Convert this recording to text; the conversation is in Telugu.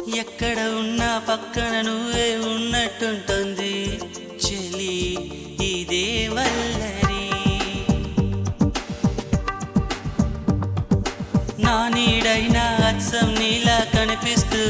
ఎక్కడ ఉన్నా పక్కన నువ్వే ఉన్నట్టుంటుంది చెలి ఇదే వల్లరి. నా నీడైనా అచ్చం నీలా కనిపిస్తూ